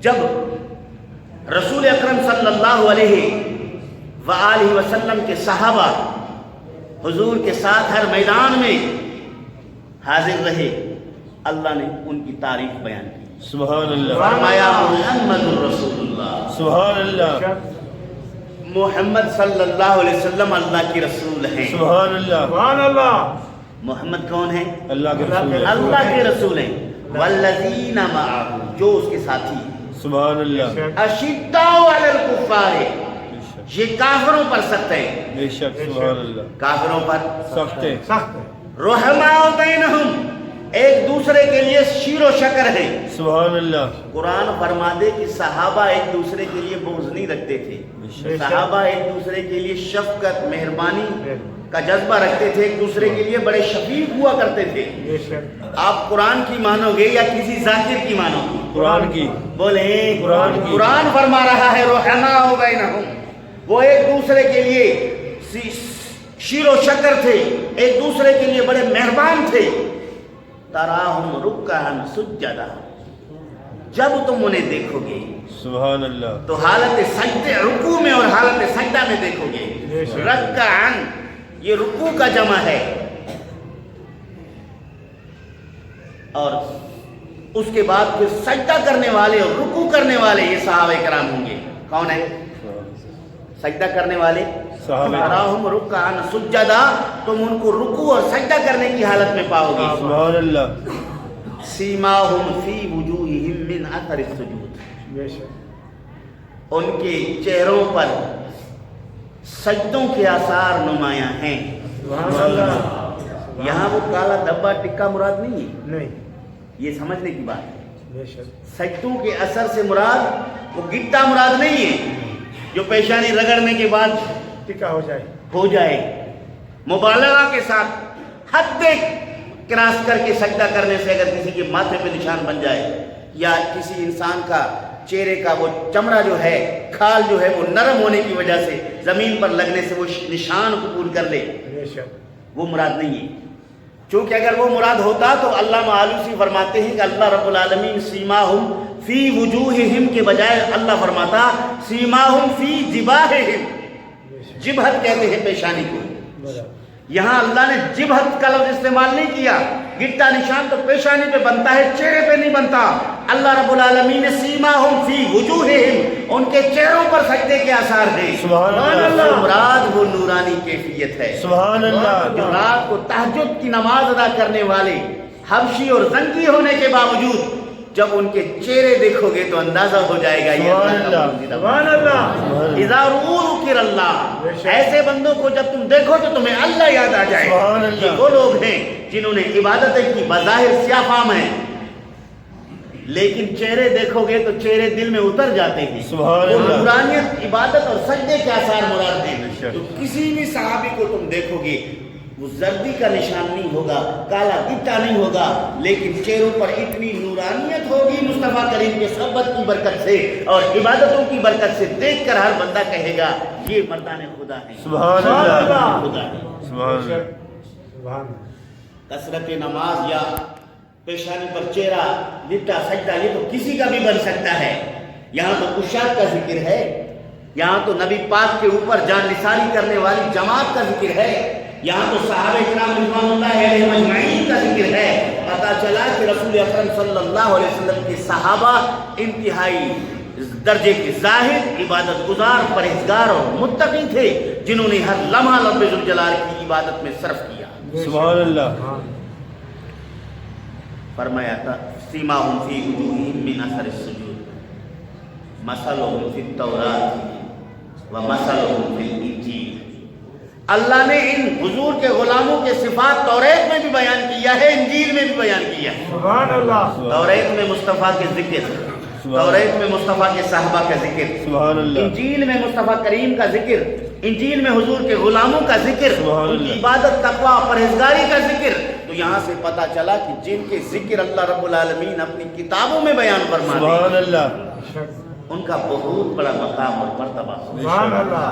جب رسول اکرم صلی اللہ علیہ وآلہ وسلم کے صحابہ حضور کے ساتھ ہر میدان میں حاضر رہے، اللہ نے ان کی تعریف بیان کی۔ سبحان اللہ، فرمایا محمد رسول اللہ، سبحان اللہ، محمد صلی اللہ علیہ وسلم اللہ کی رسول ہیں۔ سبحان اللہ، سبحان اللہ، محمد کون ہیں؟ اللہ کے رسول، اللہ کے رسول ہیں۔ والذین معہ، جو اس کے ساتھی ہیں۔ سبحان اللہ، اشداء علی الکفار، یہ کافروں پر سخت ہے، بے شک، سبحان اللہ، کافروں پر سخت ہے، سخت ہے، رحماء بینہم، ایک دوسرے کے لیے شیر و شکر ہے۔ سبحان اللہ، قرآن فرما دے کہ صحابہ ایک دوسرے کے لیے بغض نہیں رکھتے تھے، صحابہ ایک دوسرے کے لیے شفقت مہربانی کا جذبہ رکھتے تھے، ایک دوسرے کے لیے بڑے شفیق ہوا کرتے تھے۔ بے شک، آپ قرآن کی مانو گے یا کسی ذاکر کی مانو گے؟ قرآن کی، بولیں قرآن کی۔ قرآن فرما رہا ہے رحماء بینہم، وہ ایک دوسرے کے لیے شیر و شکر تھے، ایک دوسرے کے لیے بڑے مہربان تھے۔ تراہم رکعا سجدا، جب تم انہیں دیکھو گے سبحان اللہ، تو حالت سجدے رکوع میں اور حالت سجدہ میں دیکھو گے۔ رکعا یہ رکوع کا جمع ہے، اور اس کے بعد پھر سجدہ کرنے والے اور رکوع کرنے والے یہ صحابہ کرام ہوں گے۔ کون ہے سجدہ کرنے والے؟ صحابہ۔ تراہم رکعا سجدا، تم ان کو رکوع اور سجدہ کرنے کی حالت میں پاؤ گے۔ سبحان اللہ، سیماہم فی وجوہہم من اثر السجود، بے شک، ان کے چہروں پر سجدوں کے آثار نمایاں ہیں۔ سبحان اللہ، یہاں وہ کالا دھبا ٹکا مراد نہیں ہے، نہیں، یہ سمجھنے کی بات ہے۔ بے شک، سجدوں کے اثر سے مراد وہ گٹا مراد نہیں ہے جو پیشانی رگڑنے کے بعد ٹکا ہو جائے، ہو جائے۔ مبالغہ کے ساتھ حد کراس کر کے سجدہ کرنے سے اگر کسی کے ماتھے پہ نشان بن جائے، یا کسی انسان کا چہرے کا وہ چمڑا جو ہے، کھال جو ہے وہ نرم ہونے کی وجہ سے زمین پر لگنے سے وہ نشان قبول کر لے، بے شک، وہ مراد نہیں ہے۔ چونکہ اگر وہ مراد ہوتا تو علامہ آلوسی فرماتے ہیں کہ اللہ رب العالمین سیماہم فی وجوہہم کے بجائے اللہ فرماتا سیماہم فی جباہہم، جبہت کہتے ہیں پیشانی کو۔ برابر، یہاں اللہ نے جبہت کا لفظ استعمال نہیں کیا۔ گٹا نشان تو پیشانی پہ بنتا ہے، چہرے پہ نہیں بنتا۔ اللہ رب العالمین نے سیماہم فی وجوہہم، ان کے چہروں پر سجدے کے آثار ہیں۔ سبحان اللہ، مراد وہ نورانی کیفیت ہے۔ سبحان اللہ، جو رات کو تہجد کی نماز ادا کرنے والے حبشی اور زنگی ہونے کے باوجود جب ان کے چہرے دیکھو گے تو اندازہ ہو جائے گا یہ سبحان اللہ کا اللہ، بندہ۔ سبحان اللہ، اذا رؤوا ذکر اللہ، ایسے بندوں کو جب تم دیکھو تو تمہیں اللہ یاد آ جائے۔ سبحان اللہ۔ یہ وہ لوگ ہیں جنہوں نے عبادتیں کی، بظاہر سیاہ فام ہیں، لیکن چہرے دیکھو گے تو چہرے دل میں اتر جاتے ہیں۔ سبحان وہ اللہ۔ نورانیت، عبادت اور سجدے کے آثار مراد ہیں۔ بے شک۔ تو کسی بھی صحابی کو تم دیکھو گے وہ زردی کا نشان نہیں ہوگا، کالا گٹا نہیں ہوگا، لیکن چہروں پر اتنی نورانیت ہوگی مصطفیٰ کریم کے صحبت کی برکت سے اور عبادتوں کی برکت سے، دیکھ کر ہر بندہ کہے گا یہ مردان خدا ہے، سبحان اللہ، خدا ہے۔ سبحان اللہ، سبحان اللہ، کثرت نماز یا پیشانی پر چہرہ گٹا سجدہ یہ تو کسی کا بھی بن سکتا ہے۔ یہاں تو کشاد کا ذکر ہے، یہاں تو نبی پاک کے اوپر جان نثاری کرنے والی جماعت کا ذکر ہے، یہاں تو صحابہ کرام رضوان اللہ علیہم اجمعین کا ذکر ہے۔ پتہ چلا کہ رسول اکرم صلی اللہ علیہ وسلم کے صحابہ انتہائی درجے کے زاہد، عبادت گزار، پرہیزگار اور متقی تھے، جنہوں نے ہر لمحہ رب ذوالجلال کی عبادت میں صرف کیا۔ سبحان اللہ، فرمایا تھا سیماہم فی وجوہہم من اثر السجود مثلہم فی التوراۃ ومثلہم فی الانجیل۔ اللہ نے ان حضور کے غلاموں کے صفات توریت میں بھی بیان کیا ہے، انجیل میں بھی بیان کیا ہے۔ سبحان اللہ، توریت میں مصطفیٰ کے ذکر، توریت میں مصطفیٰ کے صحابہ کا ذکر، سبحان اللہ، انجیل میں مصطفیٰ کریم کا ذکر، انجیل میں حضور کے غلاموں کا ذکر، سبحان ان کی اللہ، عبادت، تقویٰ، پرہیزگاری کا ذکر۔ تو یہاں سے پتہ چلا کہ جن کے ذکر اللہ رب العالمین اپنی کتابوں میں بیان فرماتے سبحان ہیں، اللہ، ان کا بہت بڑا مقام اور مرتبہ ہوگا، سبحان اللہ،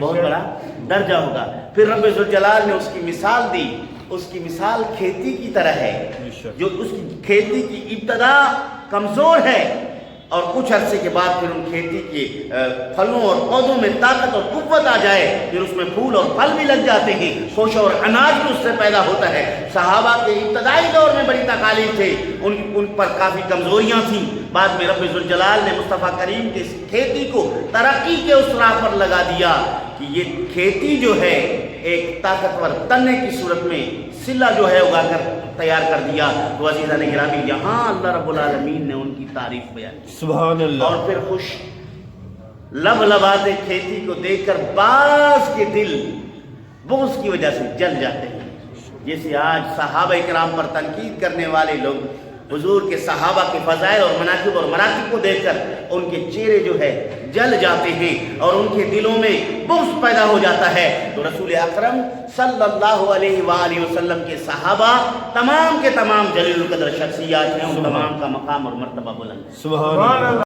بہت بڑا درجہ ہوگا۔ پھر رب ذوالجلال نے اس کی مثال دی، اس کی مثال کھیتی کی طرح ہے، جو اس کی کھیتی کی ابتدا کمزور ہے، اور کچھ عرصے کے بعد پھر ان کھیتی کے پھلوں اور پودوں میں طاقت اور قوت آ جائے، پھر اس میں پھول اور پھل بھی لگ جاتے ہیں، خوشہ اور اناج بھی اس سے پیدا ہوتا ہے۔ صحابہ کے ابتدائی دور میں بڑی تکالیف تھے، ان پر کافی کمزوریاں تھیں، بعد میں رب ذوالجلال نے مصطفیٰ کریم کے اس کھیتی کو ترقی کے اس راہ پر لگا دیا کہ یہ کھیتی جو ہے ایک طاقتور تنے کی صورت میں سلہ جو ہے اگا کر تیار کر دیا۔ تو عزیزان گرامی، یہاں اللہ رب العالمین نے ان کی تعریف بیان کی، سبحان اللہ۔ اور پھر خوش لب لباتے کھیتی کو دیکھ کر بعض کے دل بغض کی وجہ سے جل جاتے ہیں، جیسے آج صحابہ کرام پر تنقید کرنے والے لوگ حضور کے صحابہ کے فضائل اور مناقب اور مراتب کو دیکھ کر ان کے چہرے جو ہے جل جاتے ہیں اور ان کے دلوں میں بغض پیدا ہو جاتا ہے۔ تو رسول اکرم صلی اللہ علیہ وآلہ وسلم کے صحابہ تمام کے تمام جلیل القدر شخصیات ہیں، ان تمام کا مقام اور مرتبہ بلند ہے۔ سبحان اللہ۔